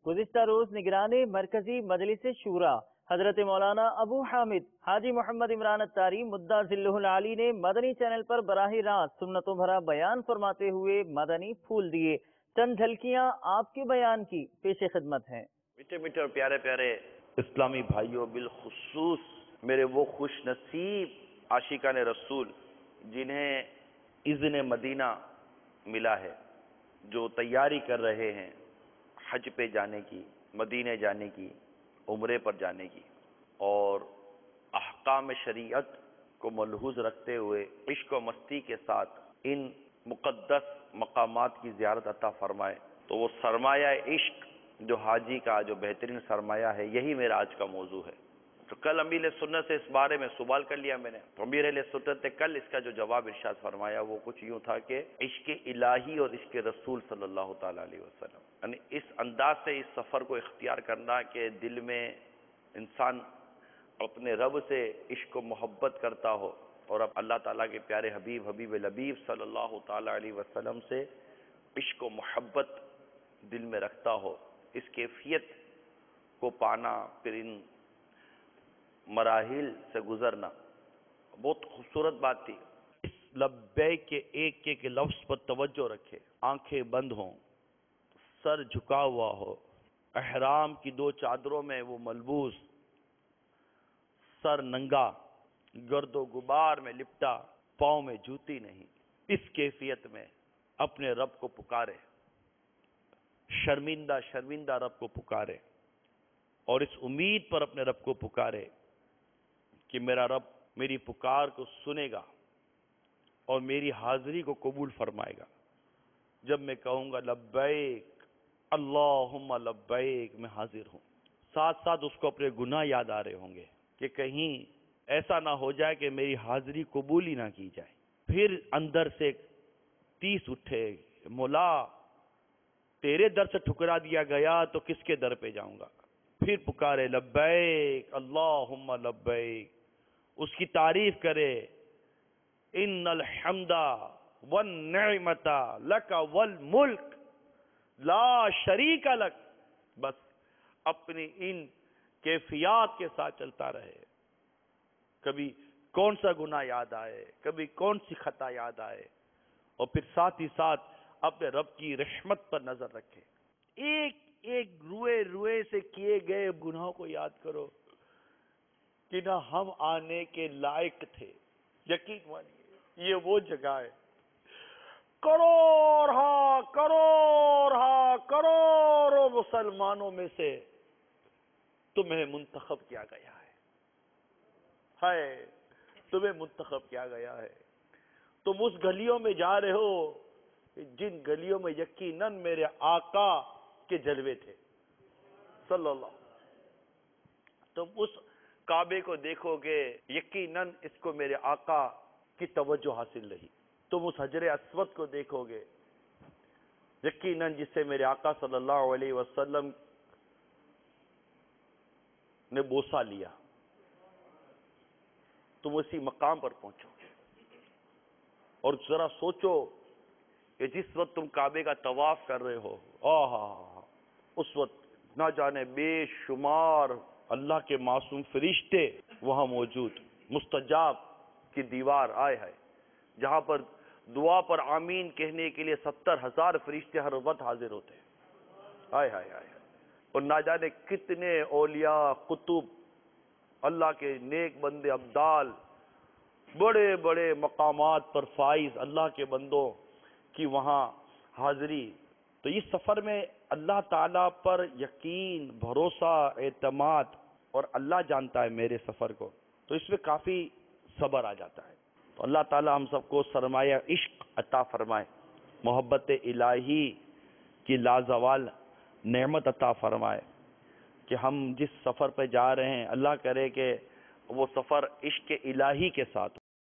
गुज़िश्ता रोज निगरानी मरकजी मजलिस शूरा हजरत मौलाना अबू हामिद हाजी मोहम्मद इमरान अत्तारी मुद्दा ज़िल्लुहुल आली ने मदनी चैनल पर बराह रास्त सुन्नतों भरा बयान फरमाते हुए मदनी फूल दिए। चंद झलकियां आपके बयान की पेश खिदमत हैं। मीठे मीठे और प्यारे प्यारे इस्लामी भाइयों, बिलखुसूस मेरे वो खुश नसीब आशिकान रसूल जिन्हें इज़्न मदीना मिला है, जो तैयारी कर रहे हैं हज पे जाने की, मदीने जाने की, उम्रे पर जाने की, और अहकाम शरीयत को मलहूज रखते हुए इश्क व मस्ती के साथ इन मुक़द्दस मकामात की ज़ियारत अता फरमाए। तो वो सरमाया इश्क जो हाजी का जो बेहतरीन सरमाया है, यही मेरा आज का मौजू है। तो कल अमीर सुन्नत से इस बारे में सवाल कर लिया मैंने, तो अमीर सुन्नत ने कल इसका जो जवाब इरशाद फरमाया वो कुछ यूँ था कि इश्क इलाही और इश्क रसूल सल्लल्लाहु ताला अलैहि वसल्लम, यानी इस अंदाज से इस सफ़र को इख्तियार करना कि दिल में इंसान अपने रब से इश्क व मोहब्बत करता हो और अब अल्लाह ताला के प्यारे हबीब हबीब लबीब सल्लल्लाहु ताला अलैहि वसल्लम से इश्क व मोहब्बत दिल में रखता हो, इस कैफियत को पाना, फिर इन मराहिल से गुजरना बहुत खूबसूरत बात थी। इस लब्बैक के एक एक लफ्ज़ पर तवज्जो रखे, आंखें बंद हों, सर झुका हुआ हो, अहराम की दो चादरों में वो मलबूस, सर नंगा, गर्दो गुबार में लिपटा, पाँव में जूती नहीं, इस कैफियत में अपने रब को पुकारे, शर्मिंदा शर्मिंदा रब को पुकारे और इस उम्मीद पर अपने रब को पुकारे कि मेरा रब मेरी पुकार को सुनेगा और मेरी हाजिरी को कबूल फरमाएगा। जब मैं कहूँगा लब्बैक अल्लाहुम्मा लब्बैक, मैं हाजिर हूँ, साथ साथ उसको अपने गुनाह याद आ रहे होंगे कि कहीं ऐसा ना हो जाए कि मेरी हाजिरी कबूल ही ना की जाए। फिर अंदर से तीस उठे, मौला तेरे दर से ठुकरा दिया गया तो किसके दर पे जाऊंगा। फिर पुकारे लब्बैक अल्लाहुम्मा लब्बैक, उसकी तारीफ करे, इन्नल हम्दा वन निअमता लक वल मुल्क ला शरीका लक। बस अपनी इन कैफियत के साथ चलता रहे। कभी कौन सा गुनाह याद आए, कभी कौन सी खता याद आए, और फिर साथ ही साथ अपने रब की रहमत पर नजर रखे। एक एक रुए रुए से किए गए गुनाहों को याद करो कि ना हम आने के लायक थे। यकीन मानिए ये वो जगह है, करोड़ों मुसलमानों में से तुम्हें मुंतखब किया गया है, तुम्हें मुंतखब किया गया है। तुम उस गलियों में जा रहे हो जिन गलियों में यकीनन मेरे आका के जलवे थे सल्लल्लाहु। तुम उस काबे को देखोगे, यकीनन इसको मेरे आका की तवज्जो हासिल रही। तुम उस हजरे अस्वद को देखोगे, यकीनन जिससे मेरे आका सल्लल्लाहु अलैहि वसल्लम ने बोसा लिया। तुम उसी मकाम पर पहुंचोगे और जरा सोचो कि जिस वक्त तुम काबे का तवाफ कर रहे हो, उस वक्त ना जाने बेशुमार अल्लाह के मासूम फरिश्ते वहां मौजूद, मुस्तजाब की दीवार आए है, जहां पर दुआ पर आमीन कहने के लिए 70,000 फरिश्ते हर वक्त हाजिर होते हैं। आए हाय हाय। और ना जाने कितने औलिया कुतुब, अल्लाह के नेक बंदे अब्दाल, बड़े बड़े मकामात पर फाइज अल्लाह के बंदों की वहाँ हाजिरी। तो इस सफ़र में अल्लाह ताला पर यकीन, भरोसा, एतमाद, और अल्लाह जानता है मेरे सफ़र को, तो इसमें काफ़ी सब्र आ जाता है। तो अल्लाह ताला हम सबको सरमाया इश्क अता फरमाए, मोहब्बत इलाही की लाजवाल नेमत अता फरमाए कि हम जिस सफ़र पर जा रहे हैं, अल्लाह करे कि वो सफ़र इश्क इलाही के साथ